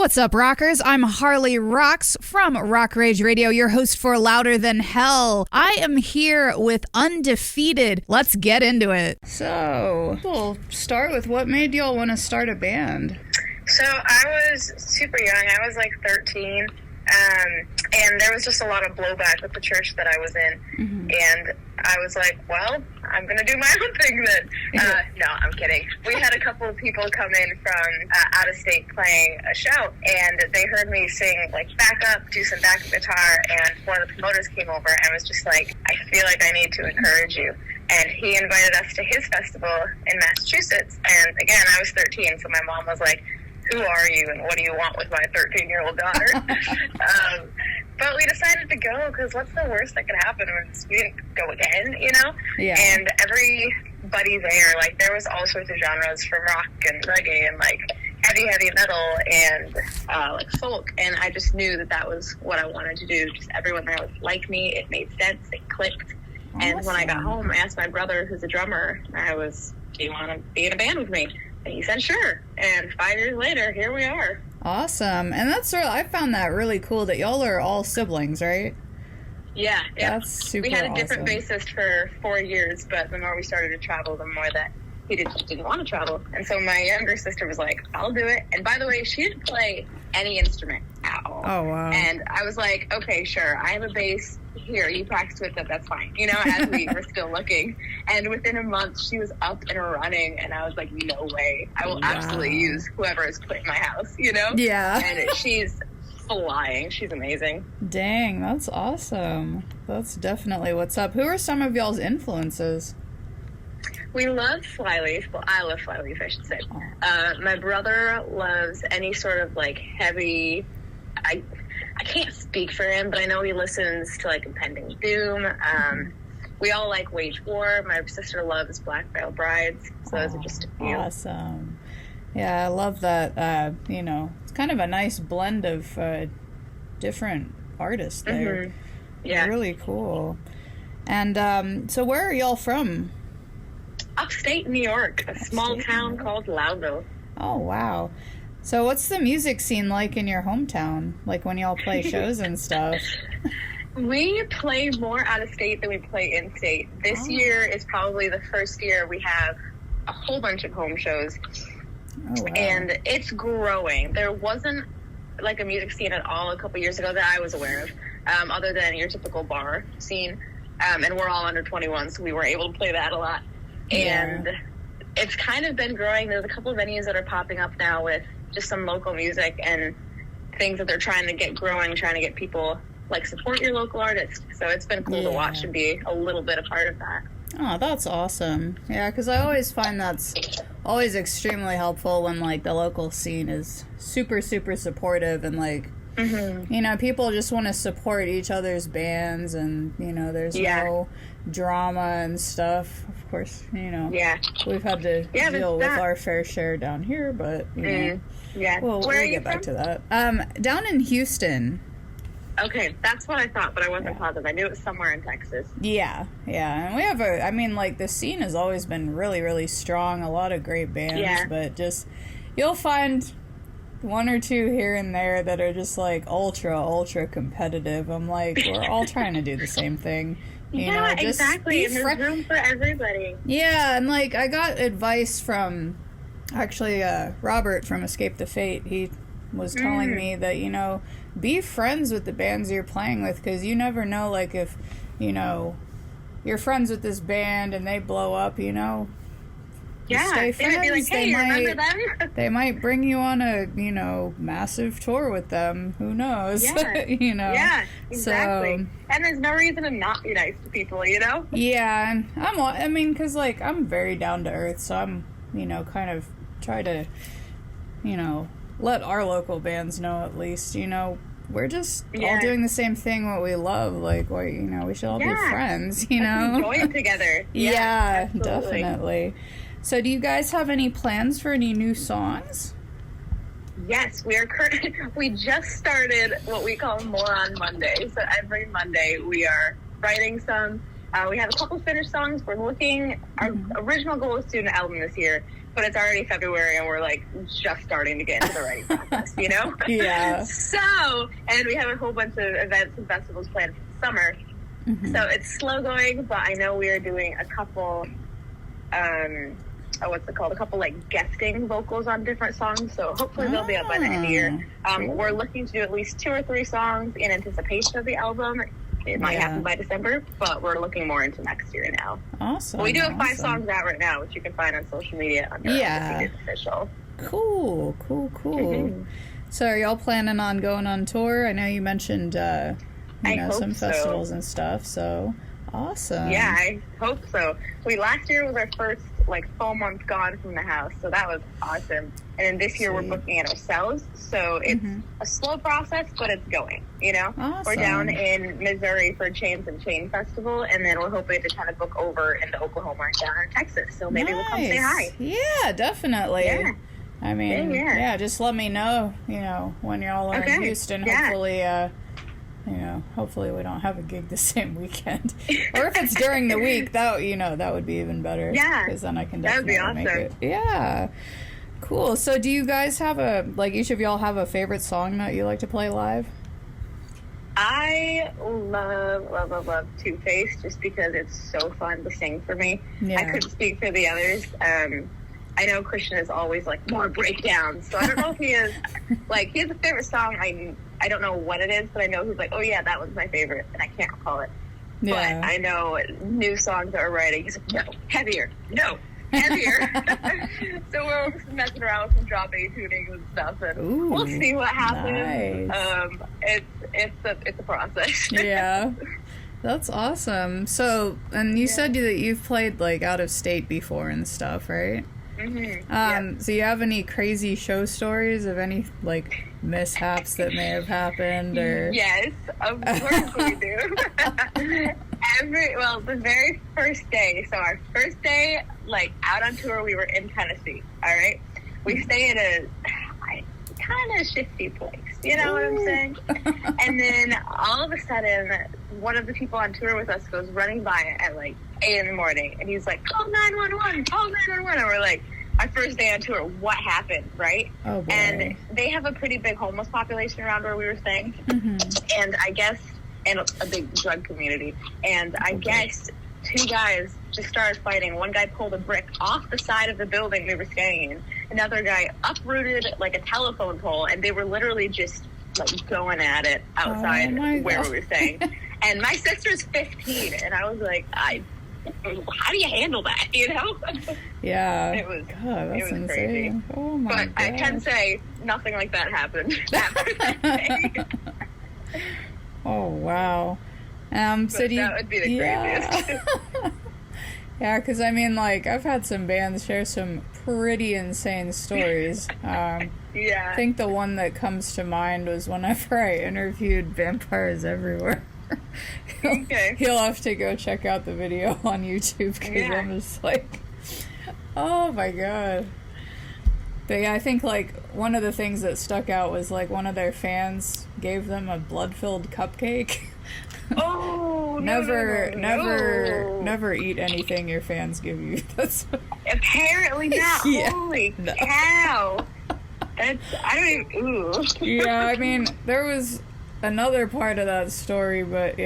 What's up, rockers? I'm Harley Roxx from Rock Rage Radio, your host for Louder Than Hell. I am here with Undefeated. Let's get into it. So, we'll start with what made y'all want to start a band? So, I was super young. I was like 13. And there was just a lot of blowback with the church that I was in. Mm-hmm. And I was like, well, I'm going to do my own thing then. No, I'm kidding. We had a couple of people come in from out of state playing a show, and they heard me sing, like, backup, do some backup guitar, and one of the promoters came over and was just like, I feel like I need to encourage you. And he invited us to his festival in Massachusetts. And again, I was 13, so my mom was like, who are you and what do you want with my 13-year-old daughter? But we decided to go because what's the worst that could happen was we didn't go again, you know? Yeah. And everybody there, like, there was all sorts of genres from rock and reggae and, like, heavy metal and, like, folk. And I just knew that that was what I wanted to do. Just everyone there was like me. It made sense. It clicked. Awesome. And when I got home, I asked my brother, who's a drummer, do you want to be in a band with me? And he said, sure. And 5 years later, here we are. Awesome. And I found that really cool that y'all are all siblings, right? Yeah. That's super awesome. We had a different bassist for 4 years, but the more we started to travel, the more that he didn't want to travel. And so my younger sister was like, I'll do it. And by the way, she didn't play any instrument at all. Oh, wow. And I was like, okay, sure. I have a bass. Here, you practice with it, that's fine. You know, as we were still looking. And within a month, she was up and running, and I was like, no way. I will absolutely use whoever is put in my house, you know? Yeah. And she's flying. She's amazing. Dang, that's awesome. That's definitely what's up. Who are some of y'all's influences? We love Flyleaf. Well, I love Flyleaf, I should say. My brother loves any sort of, like, heavy... I can't speak for him, but I know he listens to, like, Impending Doom. We all like Wage War. My sister loves Black Veil Brides. So those are just a few. Awesome. Yeah, I love that. It's kind of a nice blend of different artists there. Mm-hmm. Yeah. Really cool. And so where are y'all from? Upstate New York, a small town called Loudville. Oh, wow. So what's the music scene like in your hometown? Like when y'all play shows and stuff? We play more out of state than we play in state. This year is probably the first year we have a whole bunch of home shows. Oh, wow. And it's growing. There wasn't like a music scene at all a couple years ago that I was aware of, other than your typical bar scene. And we're all under 21, so we were able to play that a lot. And it's kind of been growing. There's a couple of venues that are popping up now with just some local music and things that they're trying to get growing, trying to get people, like, support your local artist. So it's been cool to watch and be a little bit a part of that. Oh, that's awesome. Yeah, because I always find that's always extremely helpful when, like, the local scene is super, super supportive and, like, people just want to support each other's bands and, there's no drama and stuff. Of course, we've had to deal with our fair share down here, but, we'll get back to that. Down in Houston. Okay, that's what I thought, but I wasn't positive. I knew it was somewhere in Texas. Yeah. And we have the scene has always been really, really strong. A lot of great bands, but just, you'll find one or two here and there that are just, like, ultra competitive. I'm like, we're all trying to do the same thing. Exactly. And there's room for everybody. Yeah, and, like, I got advice from, actually, Robert from Escape the Fate. He was telling me that, be friends with the bands you're playing with, because you never know, like, if, you're friends with this band and they blow up, stay friends. Be like, hey, remember them? They might bring you on a, massive tour with them. Who knows? Yeah. Yeah, exactly. So, and there's no reason to not be nice to people, Yeah, and because, like, I'm very down to earth, so I'm, kind of try to, let our local bands know at least, we're just all doing the same thing, what we love. Like, we should all be friends, Let's enjoy it together. Yeah, definitely. So do you guys have any plans for any new songs? Yes, we just started what we call More on Monday. So every Monday we are writing some. We have a couple finished songs. We're looking, our original goal is to do an album this year, but it's already February and we're like just starting to get into the writing process, you know? Yeah. So, and we have a whole bunch of events and festivals planned for the summer. So it's slow going, but I know we are doing a couple, what's it called? A couple like guesting vocals on different songs. So hopefully they'll be up by the end of the year. We're looking to do at least 2 or 3 songs in anticipation of the album. It might happen by December, but we're looking more into next year now. Awesome. We do have 5 songs out right now, which you can find on social media under Undefeated Official. Cool. So are y'all planning on going on tour? I know you mentioned, some festivals and stuff, so awesome. Yeah, I hope so. Last year was our first, full month gone from the house, so that was awesome. And then this year we're booking it ourselves, so it's a slow process, but it's going, you know? Awesome. We're down in Missouri for Chains and Chain Festival, and then we're hoping to kind of book over into Oklahoma and down in Texas, so maybe we'll come say hi. Yeah, definitely. Yeah. I mean, just let me know, when y'all are in Houston. Hopefully we don't have a gig the same weekend. Or if it's during the week, that would be even better. Yeah. Because then I can definitely make it. Yeah. Cool. So do you guys have each of y'all have a favorite song that you like to play live? I love Two-Face just because it's so fun to sing for me. Yeah. I couldn't speak for the others. I know Christian is always more breakdowns, so I don't know if he is he has a favorite song. I don't know what it is, but I know he's oh yeah, that one's my favorite, and I can't recall it. Yeah. But I know new songs that we're writing. He's no, heavier. So we're just messing around with some drop A tunings and stuff, and we'll see what happens. Nice. It's a process. Yeah. That's awesome. So, and you said that you've played out of state before and stuff, right? So you have any crazy show stories of any mishaps that may have happened, or? Yes, of course we do. The very first day, so our first day out on tour, we were in Tennessee. All right, we stay at a kind of shifty place, you know what I'm saying? And then all of a sudden, one of the people on tour with us goes running by at 8 in the morning, and he's call 911, call 911. And we're our first day on tour, what happened, right? Oh, boy. And they have a pretty big homeless population around where we were staying, and I guess, and a big drug community. And I guess 2 guys just started fighting. One guy pulled a brick off the side of the building we were staying in. Another guy uprooted a telephone pole, and they were literally just going at it outside where we were staying. And my sister's 15, and I was how do you handle that, Yeah. It was insane. Crazy. Oh my God. I can say nothing like that happened that day. Oh, wow. So that would be the craziest. Yeah, because I've had some bands share some pretty insane stories. I think the one that comes to mind was whenever I interviewed Vampires Everywhere. He'll have to go check out the video on YouTube, because I'm just oh my God. But yeah, I think one of the things that stuck out was one of their fans gave them a blood-filled cupcake. Oh, never eat anything your fans give you. That's apparently not. Holy cow! I don't even. Ooh. Yeah, there was another part of that story, but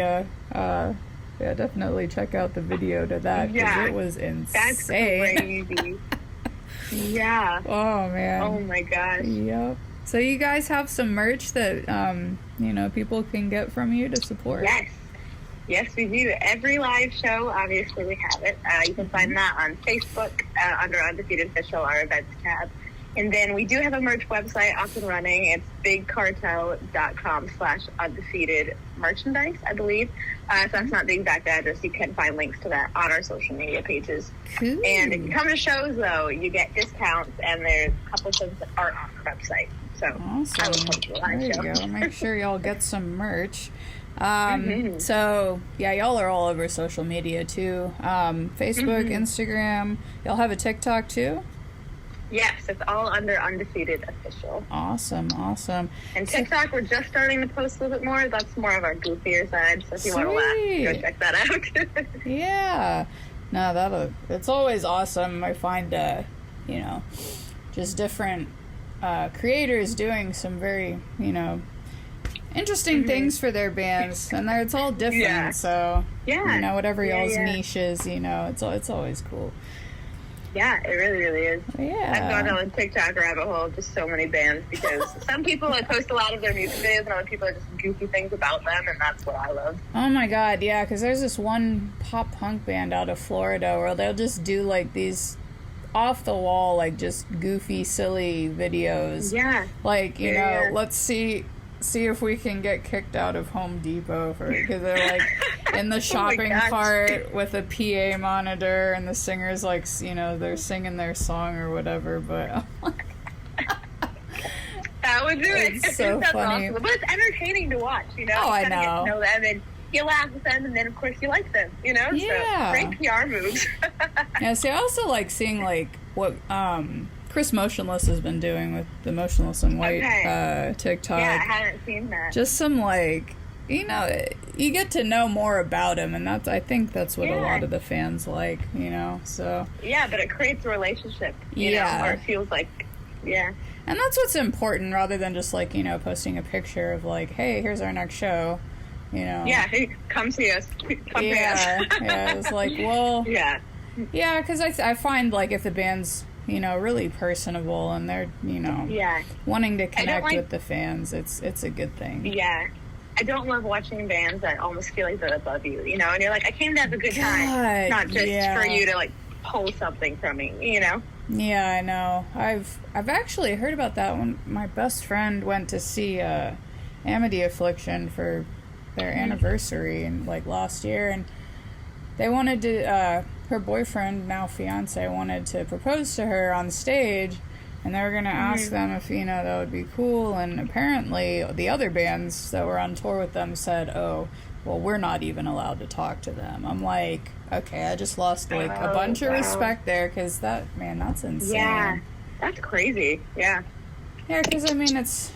definitely check out the video to that, because it was insane. That's crazy. Yeah. Oh man. Oh my gosh. Yep. So you guys have some merch that people can get from you to support? Yes, we do. Every live show, obviously, we have it. You can find that on Facebook under Undefeated Official, our events tab. And then we do have a merch website up and running. It's bigcartel.com/undefeated merchandise, I believe. So that's not the exact address. You can find links to that on our social media pages. Cool. And if you come to shows, though, you get discounts, and there's a couple things that aren't on the website. So awesome. I will come to the live show. There you go. Make sure y'all get some merch. So yeah, y'all are all over social media too. Facebook, Instagram. Y'all have a TikTok too? Yes, it's all under Undefeated Official. Awesome. And TikTok, we're just starting to post a little bit more. That's more of our goofier side. So if you want to laugh, go check that out. Yeah. No, it's always awesome. I find you know, just different creators doing some very, you know, interesting things for their bands, and it's all different. So you know, whatever y'all's niche is, you know, it's always cool. Yeah, it really, really is. Yeah. I've gone down the TikTok rabbit hole of just so many bands, because some people post a lot of their music videos, and other people are just goofy things about them, and that's what I love. Oh my god, yeah, because there's this one pop punk band out of Florida where they'll just do like these off the wall, like just goofy, silly videos. Yeah. Like, you know, let's see if we can get kicked out of Home Depot because they're like in the shopping cart with a PA monitor, and the singer's like, you know, they're singing their song or whatever, but that would do it. It's so That's funny. awesome. But it's entertaining to watch, you know? Oh, I you know. get to know them, and you laugh with them, and then of course you like them, you know? Yeah. So, great PR moves. Yeah, see, I also like seeing like what Chris Motionless has been doing with the Motionless and White TikTok. Yeah, I haven't seen that. Just some, like, you know, you get to know more about him, and I think that's what a lot of the fans like, you know, so. Yeah, but it creates a relationship, you know, or it feels like, and that's what's important, rather than just, like, you know, posting a picture of, like, hey, here's our next show, you know. Yeah, hey, come see us. Come see us. Yeah, it's like, well. Yeah, because I find, like, if the band's, you know, really personable, and they're, you know, wanting to connect with the fans, it's a good thing. Yeah. I don't love watching bands that almost feel like they're above you, you know, and you're like, I came to have a good time, not just for you to, like, pull something from me, you know? Yeah, I know. I've actually heard about that when my best friend went to see Amity Affliction for their anniversary, and like last year, and they wanted to her boyfriend, now fiance, wanted to propose to her on stage, and they were going to ask them if, you know, that would be cool, and apparently the other bands that were on tour with them said, oh, well, we're not even allowed to talk to them. I'm like, okay, I just lost, like, a bunch of respect there, because that's insane. Yeah, that's crazy, yeah. Yeah, because, I mean, it's,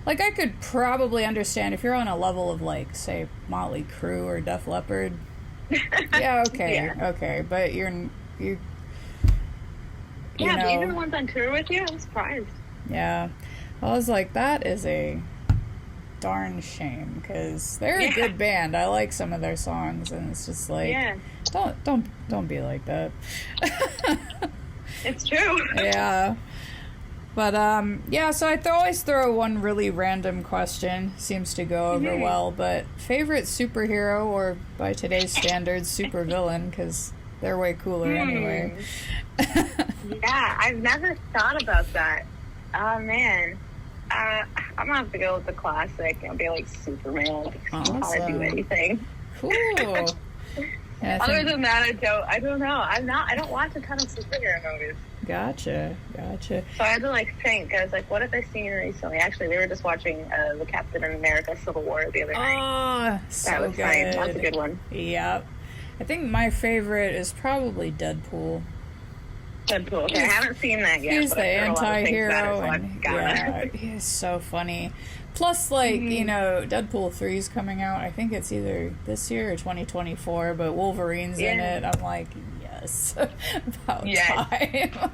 like, I could probably understand if you're on a level of, like, say, Motley Crue or Def Leppard. Yeah, okay, but you yeah, know, but even the ones on tour with you, I'm surprised. Yeah, I was like, that is a darn shame, because they're a good band. I like some of their songs, and it's just like, don't be like that. It's true. Yeah. But, so I always throw one really random question. Seems to go over well, but favorite superhero, or by today's standards, supervillain, because they're way cooler anyway. Yeah, I've never thought about that. Oh, man. I'm gonna have to go with the classic. I'll be like Superman. Awesome. How to do anything. Cool. Yeah, Other than that, I don't know. I don't watch a ton of superhero movies. Gotcha. So I had to like think. I was like, what have I seen recently? Actually, we were just watching the Captain America Civil War the other night. Oh, so that was good. fine. That's a good one. Yep. I think my favorite is probably Deadpool. Okay, I haven't seen that yet. He's but the I've heard a lot of things anti-hero, about it, so and he's so funny. Plus, like, you know, Deadpool 3 is coming out. I think it's either this year or 2024, but Wolverine's in it. I'm like, yes, about time.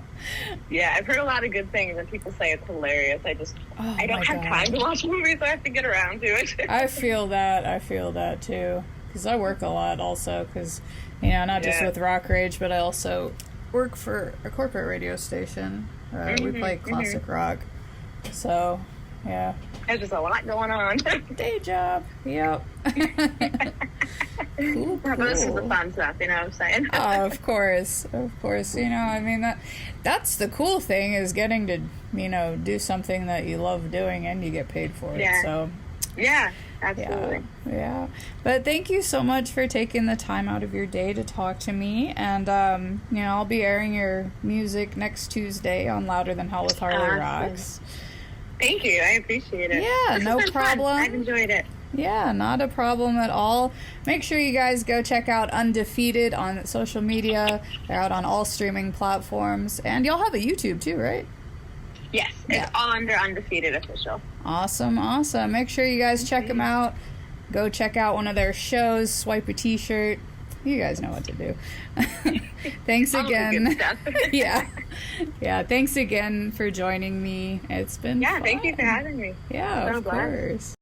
Yeah, I've heard a lot of good things, and people say it's hilarious. I don't have time to watch movies, so I have to get around to it. I feel that too, because I work a lot also, because, you know, not just with Rock Rage, but I also work for a corporate radio station. We play classic rock, so yeah. There's just a lot going on. Day job. Yep. Cool. But this is the fun stuff, you know what I'm saying? Oh, of course. You know, I mean, that's the cool thing, is getting to, you know, do something that you love doing and you get paid for it. So yeah, absolutely. Yeah. But thank you so much for taking the time out of your day to talk to me. And, you know, I'll be airing your music next Tuesday on Louder Than Hell with Harley Roxx. Thank you. I appreciate it. Yeah, no problem. Fun. I've enjoyed it. Yeah, not a problem at all. Make sure you guys go check out Undefeated on social media. They're out on all streaming platforms. And y'all have a YouTube too, right? Yes, it's all under Undefeated Official. Awesome. Make sure you guys check them out. Go check out one of their shows. Swipe a t-shirt. You guys know what to do. Thanks All the again. good stuff. Yeah. Thanks again for joining me. It's been fun. Thank you for having me. Yeah, So of glad. course.